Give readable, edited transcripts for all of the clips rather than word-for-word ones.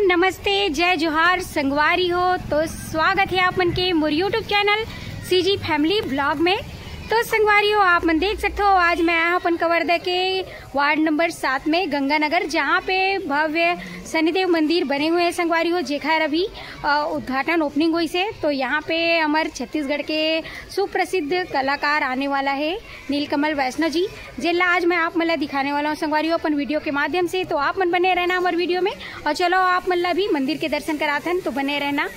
नमस्ते, जय जोहार संगवारी हो। तो स्वागत है आप मन के मोर YouTube channel CG family blog में। तो संगवारी हो, आप मन देख सकते हो आज मैं आया अपन कवर्धा के वार्ड नंबर 7 में गंगानगर, जहाँ पे भव्य शनिदेव मंदिर बने हुए हैं संगवारी हो, जेखर अभी उद्घाटन ओपनिंग हुई से। तो यहाँ पे हमारे छत्तीसगढ़ के सुप्रसिद्ध कलाकार आने वाला है नीलकमल वैष्णव जी, जिला आज मैं आप मन दिखाने वाला हूँ संगवारी हो अपन वीडियो के माध्यम से। तो आप मन बने रहना हमारे वीडियो में, और चलो आप मन भी मंदिर के दर्शन कराते तो बने रहना।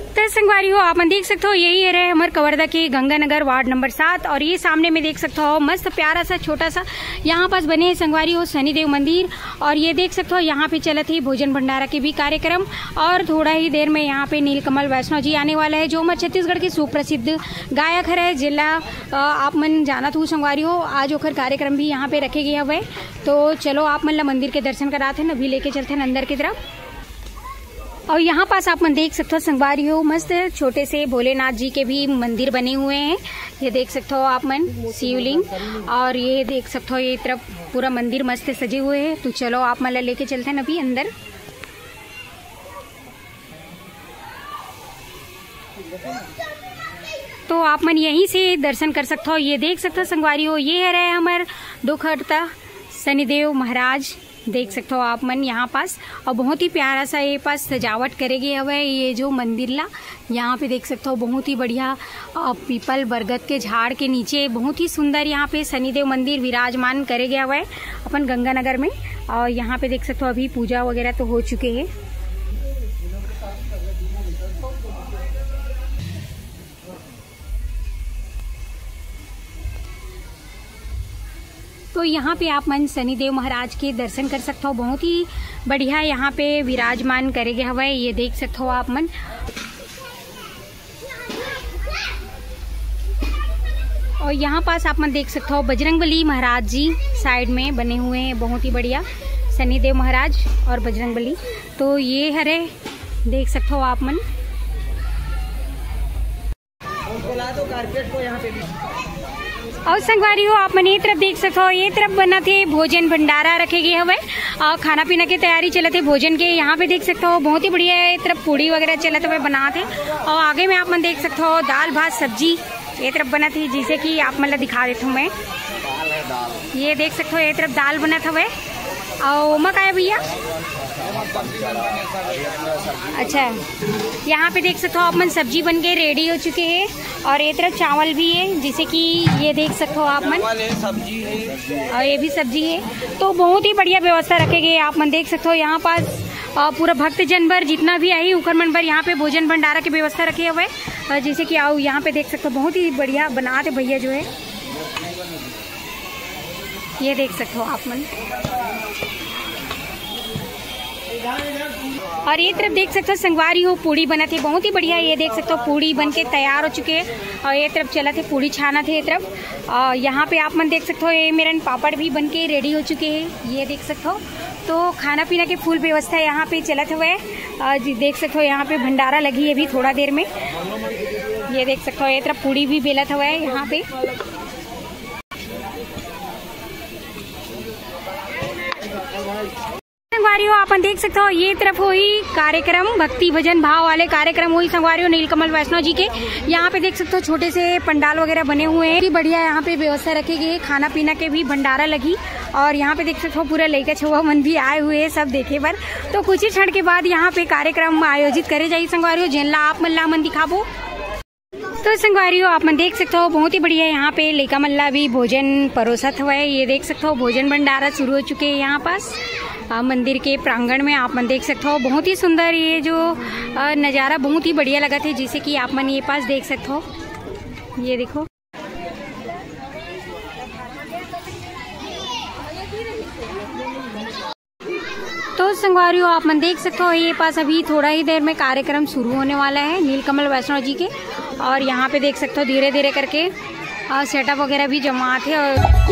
तो संगवारी हो, आप मन देख सकते हो यही है हमारे कवर्धा के गंगानगर वार्ड नंबर 7, और ये सामने में देख सकते हो मस्त प्यारा सा छोटा सा यहाँ पास बने हैं संगवारी हो शनिदेव मंदिर। और ये देख सकते हो यहाँ पे चलत है भोजन भंडारा के भी कार्यक्रम, और थोड़ा ही देर में यहाँ पे नीलकमल वैष्णव जी आने वाला है, जो हमारे छत्तीसगढ़ के सुप्रसिद्ध गायक है, जिला आप मन जाना था संगवारी हो। आज ओखर कार्यक्रम भी यहाँ पे रखे गए हुए। तो चलो आप मन मंदिर के दर्शन कराते हैं, अभी लेके चलते हैं अंदर की तरफ। और यहाँ पास आप मन देख सकते हो संगवारी हो मस्त छोटे से भोलेनाथ जी के भी मंदिर बने हुए हैं। ये देख सकते हो आप मन शिवलिंग, और ये देख सकते हो ये तरफ पूरा मंदिर मस्त सजे हुए हैं। तो चलो आप मन लेके चलते हैं अभी अंदर। तो आप मन यहीं से दर्शन कर सकते हो। ये देख सकते हो संगवारी हो, ये है रहे हमारे दुखहर्ता शनिदेव महाराज, देख सकते हो आप मन यहाँ पास। और बहुत ही प्यारा सा ये पास सजावट करेगी हवे ये जो मंदिर ला। यहाँ पे देख सकते हो बहुत ही बढ़िया पीपल बरगद के झाड़ के नीचे बहुत ही सुंदर यहाँ पे शनिदेव मंदिर विराजमान करे गया हुआ है अपन गंगानगर में। और यहाँ पे देख सकते हो अभी पूजा वगैरह तो हो चुके हैं। तो यहाँ पे आप मन शनिदेव महाराज के दर्शन कर सकते हो, बहुत ही बढ़िया यहाँ पे विराजमान करेगे हवा है। ये देख सकते हो आप मन। और यहाँ पास आप मन देख सकते हो बजरंगबली महाराज जी साइड में बने हुए हैं, बहुत ही बढ़िया शनिदेव महाराज और बजरंगबली। तो ये हरे देख सकते हो आप मन। और संगवारी हो, आप मन ये तरफ देख सकते हो, ये तरफ बना थे भोजन भंडारा रखे गए हुए और खाना पीना की तैयारी चलते थे भोजन के। यहाँ पे देख सकते हो बहुत ही बढ़िया है, ये तरफ पूड़ी वगैरह चलते हुए बना थे। और आगे में आप मन देख सकते हो दाल भात सब्जी ये तरफ बना थी, जिसे कि आप मतलब दिखा देता हूँ मैं। ये देख सकते हो ये तरफ दाल बना था वह, और उमा का है भैया। अच्छा, यहाँ पे देख सकते हो आप मन सब्जी बन के रेडी हो चुके हैं, और ये तरफ चावल भी है, जिसे कि ये देख सकते हो आप मन, सब्जी है और ये भी सब्जी है। तो बहुत ही बढ़िया व्यवस्था रखे गए आप मन देख सकते हो। यहाँ पास पूरा भक्त जन भर जितना भी आई उखर मन भर यहाँ पे भोजन भंडारा की व्यवस्था रखे हुए है, जैसे कि आओ यहाँ पे देख सकते हो बहुत ही बढ़िया बनाते भैया जो है, ये देख सकते हो आप मन। और ये तरफ देख सकते हो संगवारी हो पूड़ी बना थे, बहुत ही बढ़िया। ये देख सकते हो पूड़ी बन के तैयार हो चुके हैं, और ये तरफ चला थे पूड़ी छाना थे ये तरफ। और यहाँ पे आप मन देख सकते हो ये मेरन पापड़ भी बन के रेडी हो चुके हैं, ये देख सकते हो। तो खाना पीना की फुल व्यवस्था यहाँ पे चलत हुआ है। देख सकते हो यहाँ पे भंडारा लगी है अभी थोड़ा देर में, ये देख सकते हो। ये तरफ पूड़ी भी बेलत हुआ है यहाँ पे। संगवारी हो, आप देख सकते हो ये तरफ हुई कार्यक्रम भक्ति भजन भाव वाले कार्यक्रम हुई संगवारी हो नीलकमल वैष्णव जी के। यहाँ पे देख सकते हो छोटे से पंडाल वगैरह बने हुए हैं, बढ़िया यहाँ पे व्यवस्था रखी गई है, खाना पीना के भी भंडारा लगी। और यहाँ पे देख सकते हो पूरा लड़का छुआ मन भी आए हुए हैं सब देखे पर। तो कुछ ही क्षण के बाद यहाँ पे कार्यक्रम आयोजित करे जाये संगवारी हो, जिनला आप मन दिखाबो। तो संगवारी हो, आप मन देख सकते हो बहुत ही बढ़िया यहाँ पे लेका मल्ला भी भोजन परोसत हुआ है। ये देख सकते हो भोजन भंडारा शुरू हो चुके हैं यहाँ पास मंदिर के प्रांगण में। आप मन देख सकते हो बहुत ही सुंदर ये जो नज़ारा बहुत ही बढ़िया लगा थे, जिसे कि आप मन ये पास देख सकते हो, ये देखो। तो संगवारियों आप मन देख सकते हो ये पास अभी थोड़ा ही देर में कार्यक्रम शुरू होने वाला है नीलकमल वैष्णो जी के। और यहाँ पे देख सकते हो धीरे धीरे करके सेटअप वगैरह भी जमा थे। और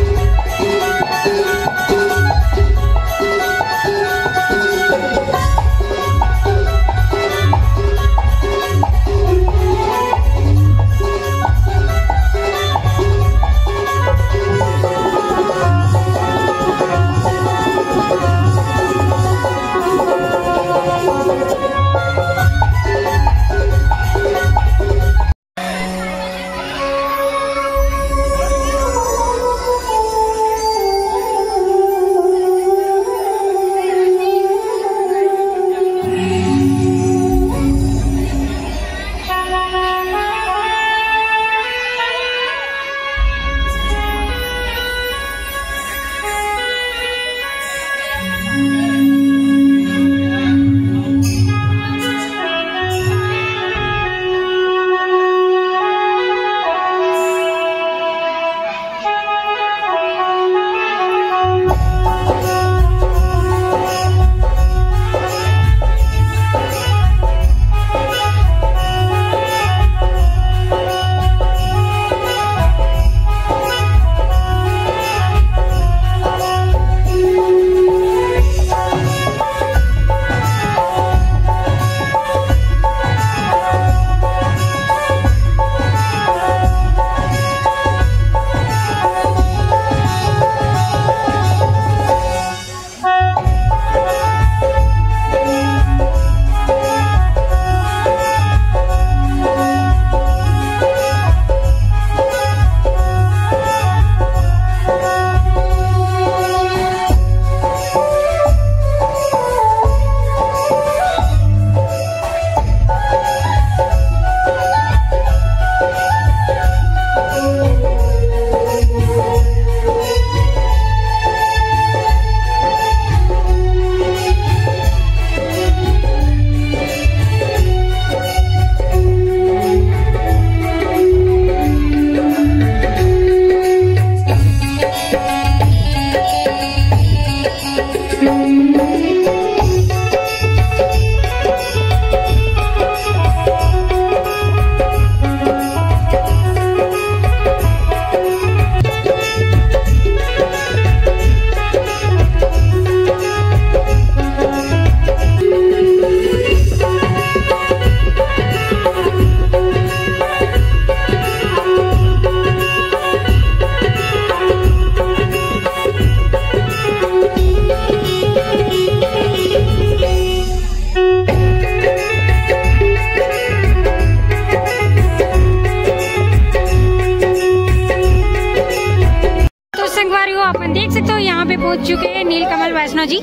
अपन देख सकते हो यहाँ पे पहुँच चुके हैं नीलकमल वैष्णो जी।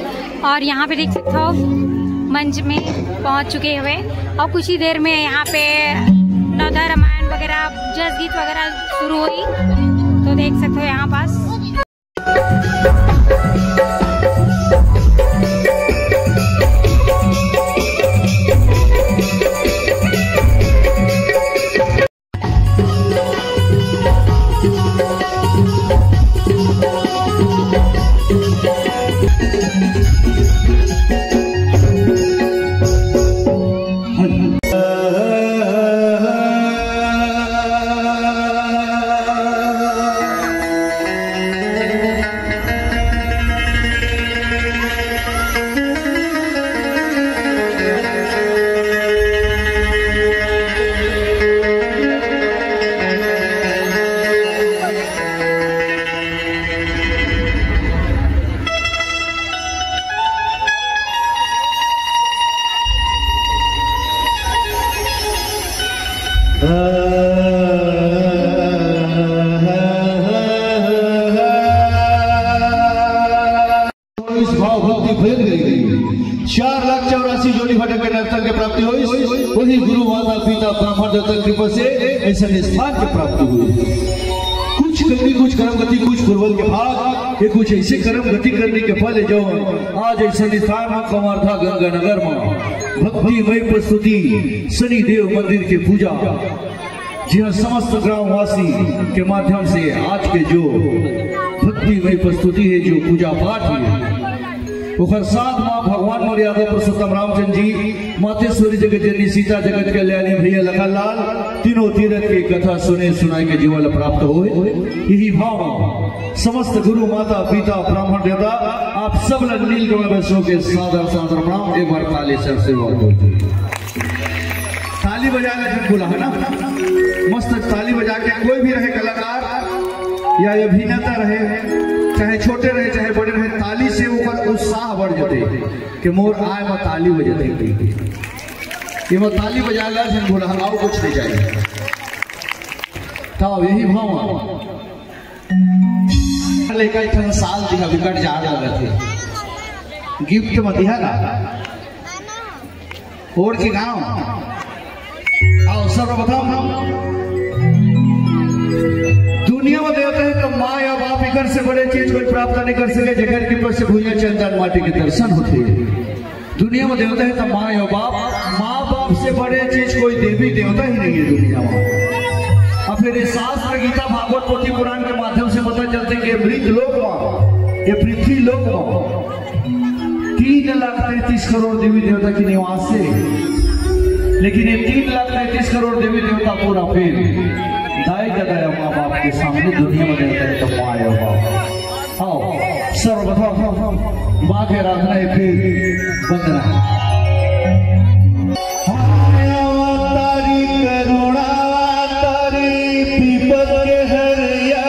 और यहाँ पे देख सकते हो मंच में पहुँच चुके हुए और कुछ ही देर में यहाँ पे नवधा रामायण वगैरह जस गीत वगैरह शुरू हुई। तो देख सकते हो यहाँ पास भाव भक्ति फैल गई। 4,84,000 जोड़ी फटक के नर्तन के प्राप्ति हुई। वही गुरु माता पिता ब्राह्मण देवता कृपा से ऐसे स्थान की प्राप्ति हुई। कुछ करनी कुछ कर्म गति कुछ पूर्वल के भाग ये कुछ ऐसे कर्म गति करने के फल जो आज ऐसे स्थान में कमारथा गंगा नगर में भक्ति मय प्रस्तुति शनि देव मंदिर की पूजा जहाँ समस्त ग्रामवासी के माध्यम से आज के जो भक्ति मय प्रस्तुति है जो पूजा पाठ है ओकर साथ माँ भगवान मर्यादा पुरुषोत्तम रामचंद्र जी, मातेश्वरी जगत जननी सीता, जगत कल्याणी भैया लखनलाल, तीनों तीरथ की कथा सुने सुनाई के जीवन प्राप्त हो। यही भाव समस्त गुरु माता पिता ब्राह्मण देवता आप सब नीलकमल बसों के सादर सादर प्रणाम। एक बार ताली से ताली बजा के बोला है ना, मस्त ताली बजा के कोई भी रहे कलाकार या अभिनेता रहे, चाहे छोटे रहे चाहे बड़े रहे, ताली से ऊपर उत्साह बढ़ जाते कि मोर आए में ताली बजाते कि मैं ताली बजा ला से बोला आओ कुछ नहीं चाहिए। तो यही भाव लेकर साल दिखा विकट जा रहे थे गिफ्ट में दिया ना और की गाँव आओ सब बताओ। दुनिया में देते हैं तो माँ या बाप इकर से बड़े चीज कोई प्राप्त नहीं कर सके, जगह की से भूया चंदन माटी के दर्शन होते हैं। दुनिया में देवता है तो माँ या बाप, माँ बाप से बड़े चीज कोई देवी देवता ही नहीं है दुनिया में। और फिर शास्त्र गीता भागवत पोथी पुराण के माध्यम से पता चलते कि मृत लोक में, ये पृथ्वी लोक में 3,33 करोड़ देवी देवता की निवास है, लेकिन ये 3,33 करोड़ देवी देवता पूरा फिर दाई दया माँ बाप के सामने दुनिया में देता है तो माँ या बाप। आओ सर्वप्रथम माँ के आराधना है, फिर वंदना। तारी करुणा तारी पीपल के हरिया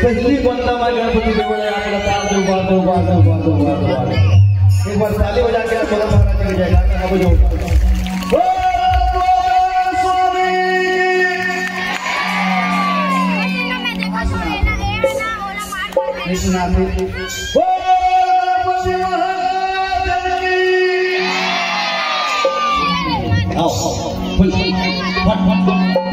पहली बंदा मैं गणपति देवड़े आपका ताल दो बार एक बार ताली बजा के आप महाराज जी जाएगा अब जो कृष्ण। आओ फुल फट